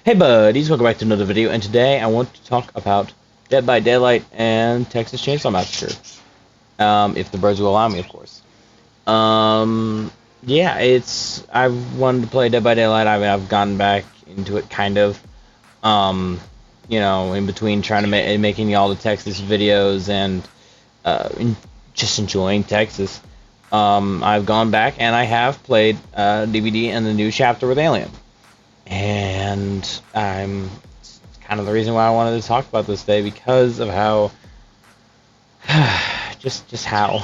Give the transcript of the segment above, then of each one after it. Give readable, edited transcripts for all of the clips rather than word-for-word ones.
Hey buddies, welcome back to another video, and today I want to talk about Dead by Daylight and Texas Chainsaw Massacre. If the birds will allow me, of course. Yeah, I've wanted to play Dead by Daylight. I've gotten back into it, kind of. In between trying to making all the Texas videos and just enjoying Texas. I've gone back and I have played DVD and the new chapter with Alien. And it's kind of the reason why I wanted to talk about this today, because of how just how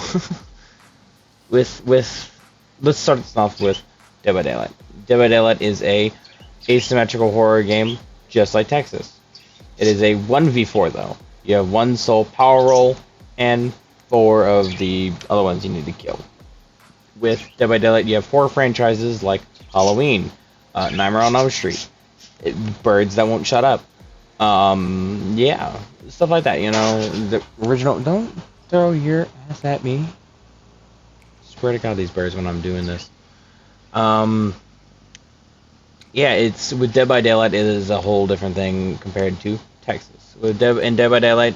with let's start this off with Dead by Daylight. Dead by Daylight is a asymmetrical horror game just like Texas. It is a 1v4 though. You have one soul power roll and 4 of the other ones you need to kill. With Dead by Daylight you have 4 franchises like Halloween, Nightmare on Elm Street, birds that won't shut up. Yeah, stuff like that. The original. Don't throw your ass at me. Swear to God, these birds when I'm doing this. Yeah, it's with Dead by Daylight. It is a whole different thing compared to Texas. In Dead by Daylight,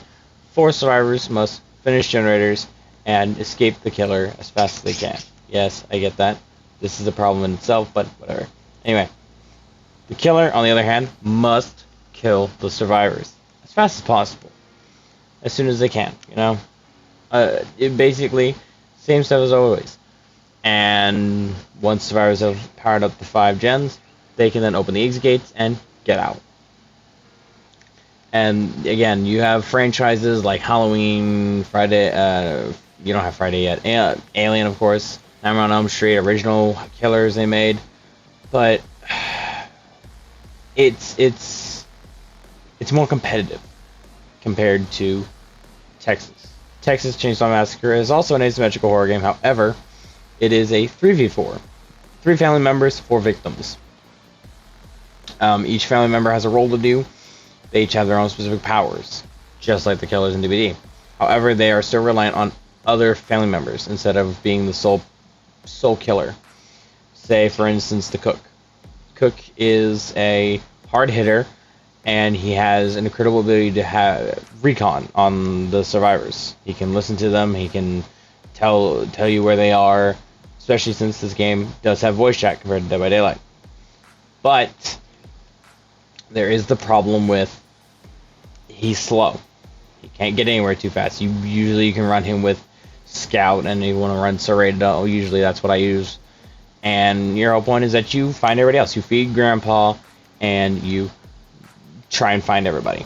4 survivors must finish generators and escape the killer as fast as they can. Yes, I get that. This is a problem in itself, but whatever. Anyway, the killer, on the other hand, must kill the survivors as fast as possible, as soon as they can. It basically same stuff as always. And once survivors have powered up the 5 gens, they can then open the exit gates and get out. And again, you have franchises like Halloween, Friday. You don't have Friday yet. Alien, of course. Nightmare on Elm Street, original killers they made. But it's more competitive compared to Texas. Texas Chainsaw Massacre is also an asymmetrical horror game. However, it is a 3v4. 3 family members, 4 victims. Each family member has a role to do. They each have their own specific powers, just like the killers in DVD. However, they are still reliant on other family members instead of being the sole killer. Say, for instance, the cook. Cook is a hard hitter, and he has an incredible ability to have recon on the survivors. He can listen to them. He can tell you where they are, especially since this game does have voice chat compared to Dead by Daylight. But there is the problem with he's slow. He can't get anywhere too fast. You can run him with Scout, and if you want to run serrated, usually that's what I use. And your whole point is that you find everybody else. You feed Grandpa, and you try and find everybody.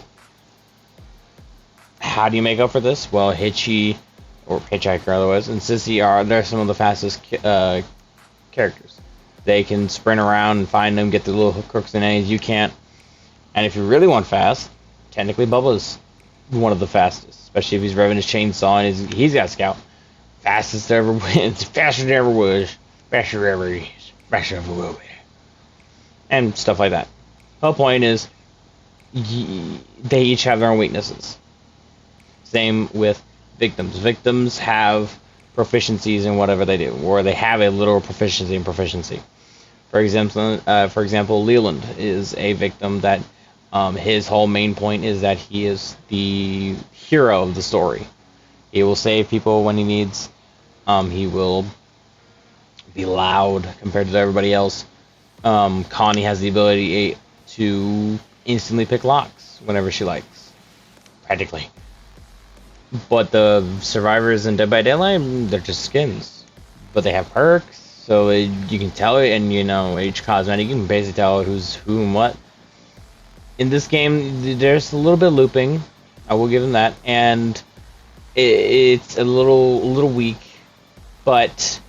How do you make up for this? Well, Hitchy, or Hitchhiker otherwise, and Sissy they're some of the fastest characters. They can sprint around and find them, get the little crooks and A's. You can't. And if you really want fast, technically Bubba's one of the fastest, especially if he's revving his chainsaw and he's got Scout. Fastest ever wins. Faster than ever was. Faster ever is. Faster ever will be. And stuff like that. The whole point is, they each have their own weaknesses. Same with victims. Victims have proficiencies in whatever they do, or they have a literal proficiency in proficiency. For example, Leland is a victim that his whole main point is that he is the hero of the story. He will save people when he needs. He will be loud compared to everybody else. Connie has the ability to instantly pick locks whenever she likes, practically. But the survivors in Dead by Daylight, they're just skins, but they have perks, so you can tell it, and each cosmetic you can basically tell who's who and what. In this game, there's a little bit of looping. I will give them that, and it's a little weak, but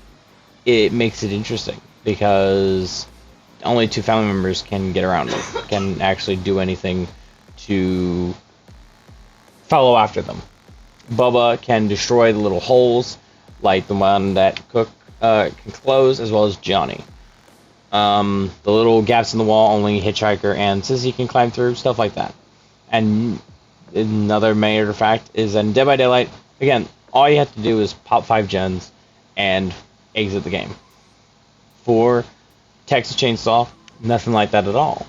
it makes it interesting because only 2 family members can get around it, can actually do anything to follow after them. Bubba can destroy the little holes, like the one that Cook can close, as well as Johnny. The little gaps in the wall, only Hitchhiker and Sissy can climb through, stuff like that. And another major fact is that in Dead by Daylight, again, all you have to do is pop 5 gens and exit the game. For Texas Chainsaw, nothing like that at all.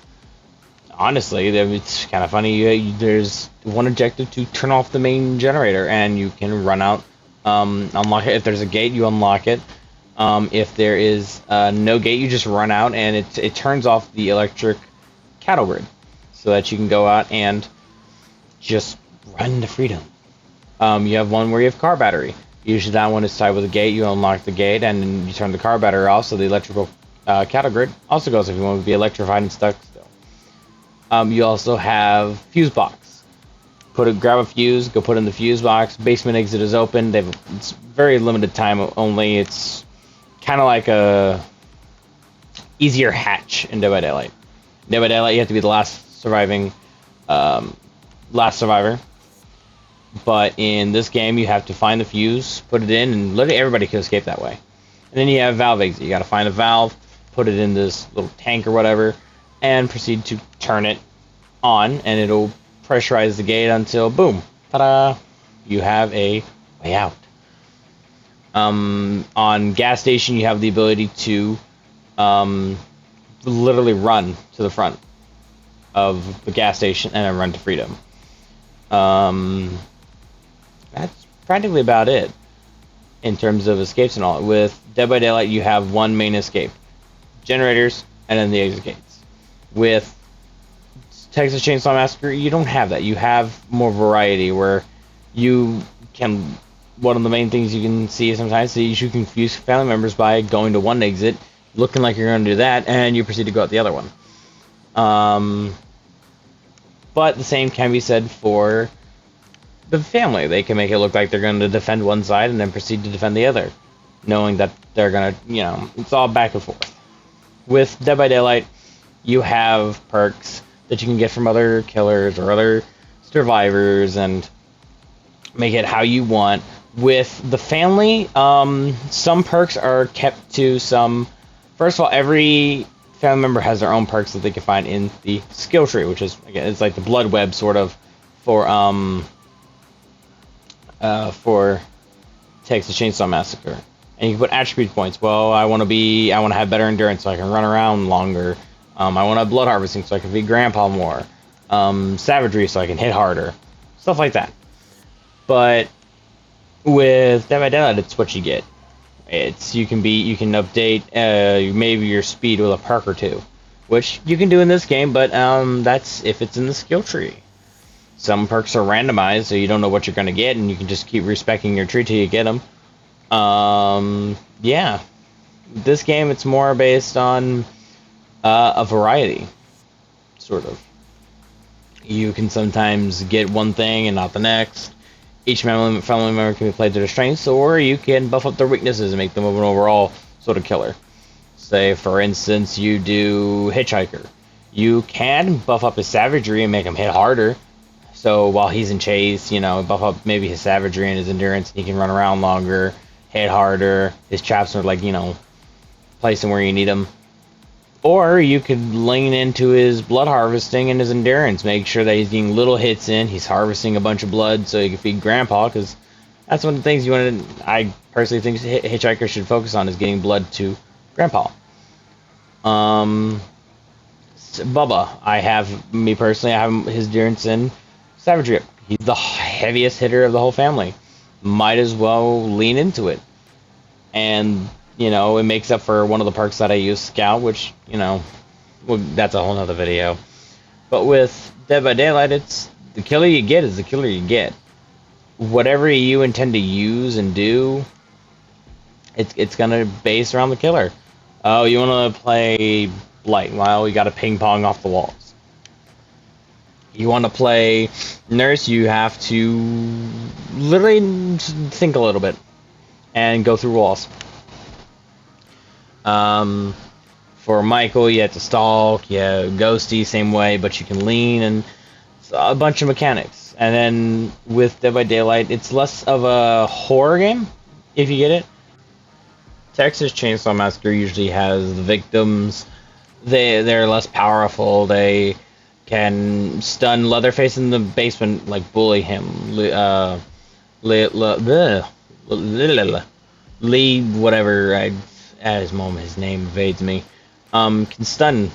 honestly, it's kind of funny. There's one objective to turn off the main generator, and you can run out, unlock it. If there's a gate, you unlock it. If there is no gate, you just run out, and it turns off the electric cattle grid, so that you can go out and just run to freedom. You have one where you have car battery. Usually that one is tied with a gate. You unlock the gate, and then you turn the car battery off, so the electrical cattle grid also goes if you want to be electrified and stuck still. You also have fuse box. Grab a fuse, go put it in the fuse box. Basement exit is open. It's very limited time only. It's kind of like a easier hatch in Dead by Daylight. Dead by Daylight, you have to be the last survivor. But in this game, you have to find the fuse, put it in, and literally everybody can escape that way. And then you have valve exit. You got to find a valve, put it in this little tank or whatever, and proceed to turn it on, and it'll pressurize the gate until boom, ta-da! You have a way out. On gas station, you have the ability to literally run to the front of the gas station and then run to freedom. That's practically about it in terms of escapes and all. With Dead by Daylight, you have one main escape, generators, and then the exit gates. With Texas Chainsaw Massacre, you don't have that. You have more variety where you can. One of the main things you can see sometimes is you confuse family members by going to one exit, looking like you're going to do that, and you proceed to go out the other one. But the same can be said for the family. They can make it look like they're going to defend one side and then proceed to defend the other, knowing that they're going to, it's all back and forth. With Dead by Daylight, you have perks that you can get from other killers or other survivors and make it how you want. With the family, some perks are kept to some. First of all, every family member has their own perks that they can find in the skill tree, which is, again, it's like the blood web sort of for Texas Chainsaw Massacre. And you can put attribute points. Well, I want to have better endurance so I can run around longer. I want to have blood harvesting so I can feed Grandpa more. Savagery so I can hit harder. Stuff like that. But with Dead by Daylight, it's what you get. You can update maybe your speed with a perk or two, which you can do in this game, but that's if it's in the skill tree. Some perks are randomized, so you don't know what you're going to get, and you can just keep respecting your tree till you get them. Yeah. This game, it's more based on a variety, sort of. You can sometimes get one thing and not the next. Each family member can be played to their strengths, or you can buff up their weaknesses and make them an overall sort of killer. Say, for instance, you do Hitchhiker. You can buff up his savagery and make him hit harder. So while he's in chase, buff up maybe his savagery and his endurance, and he can run around longer, hit harder. His traps are place him where you need him. Or you could lean into his blood harvesting and his endurance. Make sure that he's getting little hits in. He's harvesting a bunch of blood so he can feed Grandpa, because that's one of the things I personally think Hitchhiker should focus on, is getting blood to Grandpa. Bubba, I have his endurance and savagery. He's the heaviest hitter of the whole family. Might as well lean into it. And it makes up for one of the perks that I use, Scout, which, that's a whole nother video. But with Dead by Daylight, it's the killer you get is the killer you get. Whatever you intend to use and do, it's going to base around the killer. Oh, you want to play Blight? Well, you got to ping pong off the walls. You want to play Nurse, you have to literally think a little bit and go through walls. For Michael, you have to stalk. Yeah, Ghosty, same way, but you can lean, and it's a bunch of mechanics. And then with Dead by Daylight, it's less of a horror game, if you get it. Texas Chainsaw Massacre usually has the victims. They're less powerful. They can stun Leatherface in the basement, bully him. Lee, whatever. At his moment, his name evades me. Can stun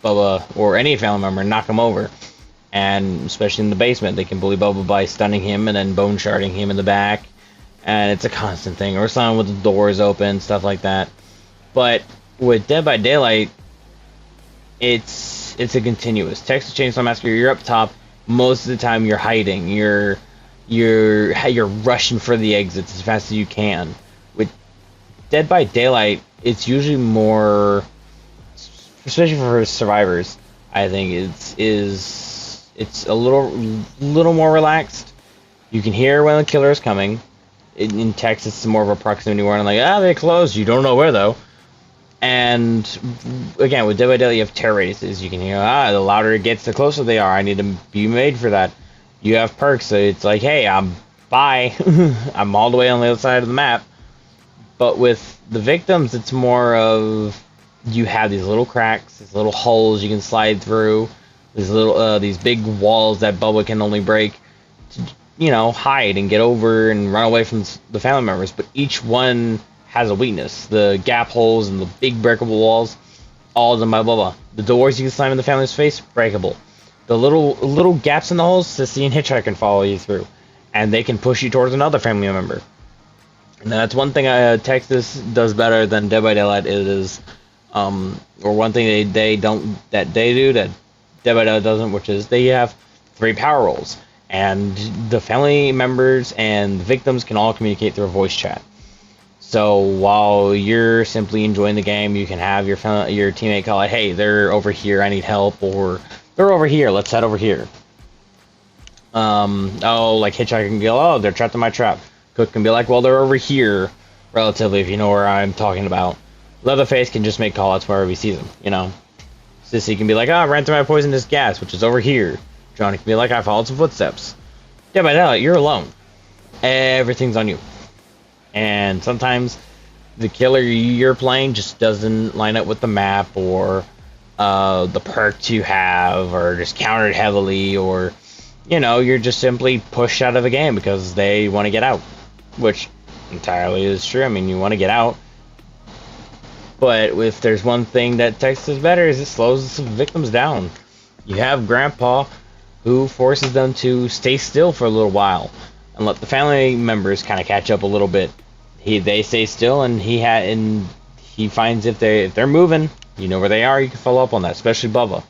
Bubba or any family member and knock him over. And especially in the basement, they can bully Bubba by stunning him and then bone sharding him in the back. And it's a constant thing. Or something with the doors open, stuff like that. But with Dead by Daylight, it's a continuous. Texas Chainsaw Massacre, you're up top. Most of the time, you're hiding. You're rushing for the exits as fast as you can. With Dead by Daylight, it's usually more, especially for survivors. I think it's a little more relaxed. You can hear when the killer is coming. In Texas, it's more of a proximity warning, like, they closed. You don't know where though. And again, with Dead by Daylight, you have terror radiuses. You can hear, the louder it gets, the closer they are. I need to be made for that. You have perks, so it's like, hey, bye. I'm all the way on the other side of the map. But with the victims, it's more of, you have these little cracks, these little holes you can slide through, these big walls that Bubba can only break to, hide and get over and run away from the family members. But each one has a weakness. The gap holes and the big breakable walls, all of them by Bubba. The doors you can slam in the family's face, breakable. The little gaps in the holes, Sissy and Hitchhiker can follow you through, and they can push you towards another family member. And that's one thing Texas does better than Dead by Daylight is, or one thing they do that Dead by Daylight doesn't, which is they have 3 power roles, and the family members and the victims can all communicate through a voice chat. So while you're simply enjoying the game, you can have your teammate call it, hey, they're over here, I need help, or they're over here, let's head over here. Like Hitchhiker can go, they're trapped in my trap. Cook can be like, well, they're over here, relatively, if you know where I'm talking about. Leatherface can just make call-outs wherever he sees them, Sissy can be like, I ran through my poisonous gas, which is over here. Johnny can be like, I followed some footsteps. Dead by Daylight, you're alone. Everything's on you. And sometimes the killer you're playing just doesn't line up with the map, or the perks you have, or just countered heavily, or you're just simply pushed out of the game because they want to get out, which entirely is true. I mean, you want to get out, but if there's one thing that Texas is better, is it slows the victims down. You have Grandpa, who forces them to stay still for a little while and let the family members kind of catch up a little bit. They stay still, and he finds if they're moving, you know where they are. You can follow up on that, especially Bubba.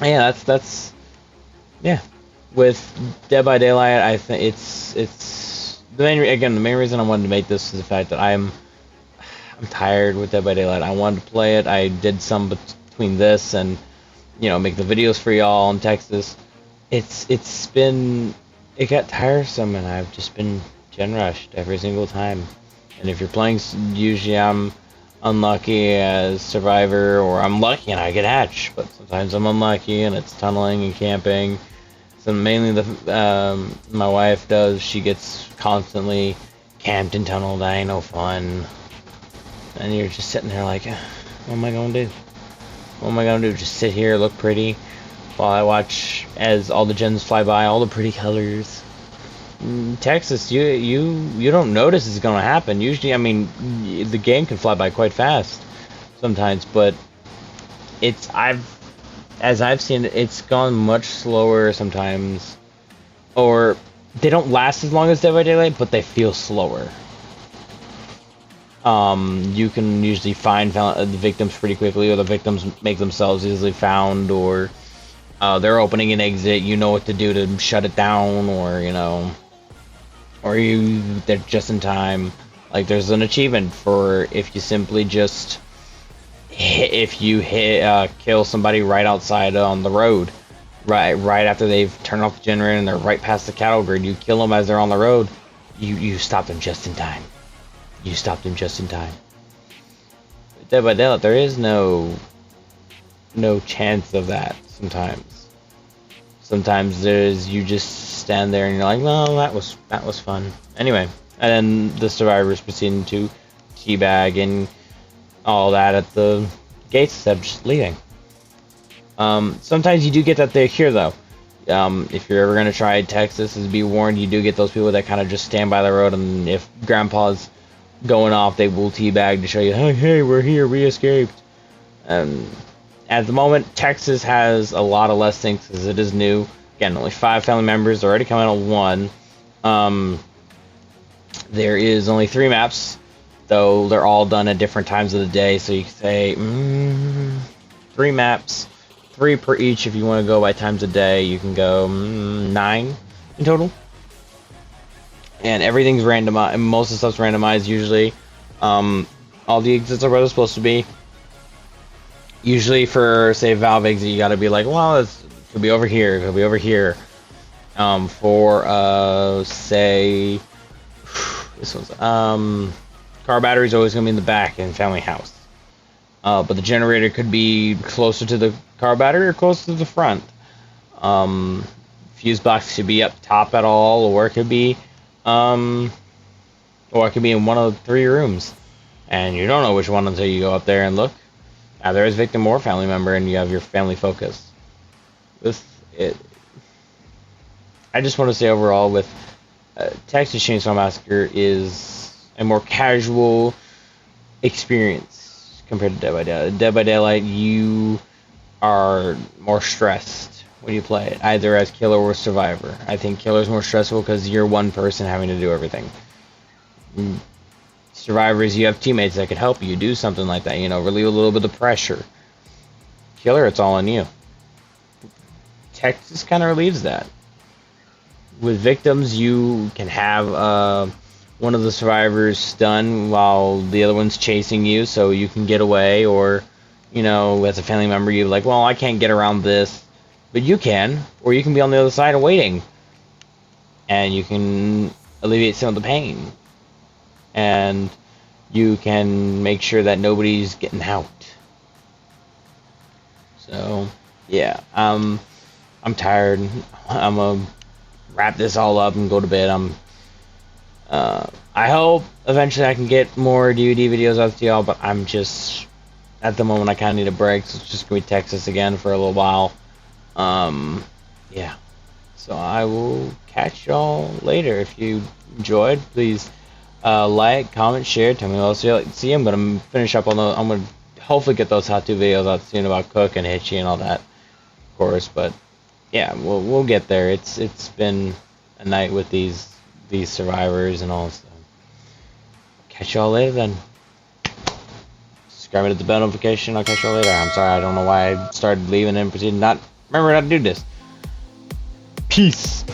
Yeah, that's with Dead by Daylight, I think it's the main reason I wanted to make this is the fact that I'm tired with Dead by Daylight. I wanted to play it. I did some between this and make the videos for y'all in Texas. It got tiresome, and I've just been gen rushed every single time. And if you're playing, usually I'm unlucky as survivor, or I'm lucky and I get hatched, but sometimes I'm unlucky and it's tunneling and camping. So mainly my wife does, she gets constantly camped and tunneled. That ain't no fun. And you're just sitting there like, what am I gonna do? What am I gonna do? Just sit here, look pretty, while I watch as all the gens fly by, all the pretty colors. In Texas, you don't notice it's gonna happen. Usually, I mean, the game can fly by quite fast sometimes, but as I've seen it, it's gone much slower sometimes, or they don't last as long as Dead by Daylight, but they feel slower. You can usually find the victims pretty quickly, or the victims make themselves easily found, or they're opening an exit, you know what to do to shut it down, or they're just in time. Like, there's an achievement for if you simply just kill somebody right outside on the road, right after they've turned off the generator and they're right past the cattle grid, you kill them as they're on the road, you stop them just in time. You stopped him just in time. Dead by Daylight, there is no chance of that sometimes. Sometimes you just stand there and you're like, no, that was fun. Anyway, and then the survivors proceeding to teabag and all that at the gates instead of just leaving. Sometimes you do get that they're here though. If you're ever gonna try Texas, be warned, you do get those people that kind of just stand by the road, and if Grandpa's going off, they will teabag to show you, hey, we're here, we escaped. At the moment, Texas has a lot of less things because it is new. Again, only 5 family members, already coming out of 1. There is only 3 maps, though they're all done at different times of the day, so you can say 3 maps, 3 per each. If you want to go by times of day, you can go 9 in total. And everything's randomized, most of the stuff's randomized usually. All the exits are where they're supposed to be. Usually for, say, Valve exit, you gotta be like, well, it could be over here, it could be over here. Say, this one's, car battery's always gonna be in the back in family house. But the generator could be closer to the car battery or closer to the front. Fuse box should be up top at all, or it could be, in one of the 3 rooms. And you don't know which one until you go up there and look. Either as victim or family member, and you have your family focus. I just want to say overall, with Texas Chainsaw Massacre is a more casual experience compared to Dead by Daylight. Dead by Daylight, you are more stressed when you play it, either as killer or survivor. I think killer's more stressful because you're one person having to do everything. Survivors, you have teammates that could help you do something like that, relieve a little bit of pressure. Killer, it's all on you. Texas kind of relieves that. With victims, you can have one of the survivors stunned while the other one's chasing you, so you can get away, or, as a family member, you're like, well, I can't get around this, but you can, or you can be on the other side and waiting, and you can alleviate some of the pain. And you can make sure that nobody's getting out. So, yeah, I'm tired. I'm gonna wrap this all up and go to bed. I hope eventually I can get more DVD videos out to y'all, but I'm just, at the moment, I kind of need a break, so it's just gonna be Texas again for a little while. Yeah. So I will catch y'all later. If you enjoyed, please like, comment, share, tell me what else you like to see. I'm gonna finish up on those. I'm gonna hopefully get those how-to videos out soon about Cook and Hitchy and all that, of course. But yeah, we'll get there. It's been a night with these survivors and all. So catch y'all later then. Subscribe to the bell notification. I'll catch y'all later. I'm sorry, I don't know why I started leaving and proceeded not remember how to do this. Peace.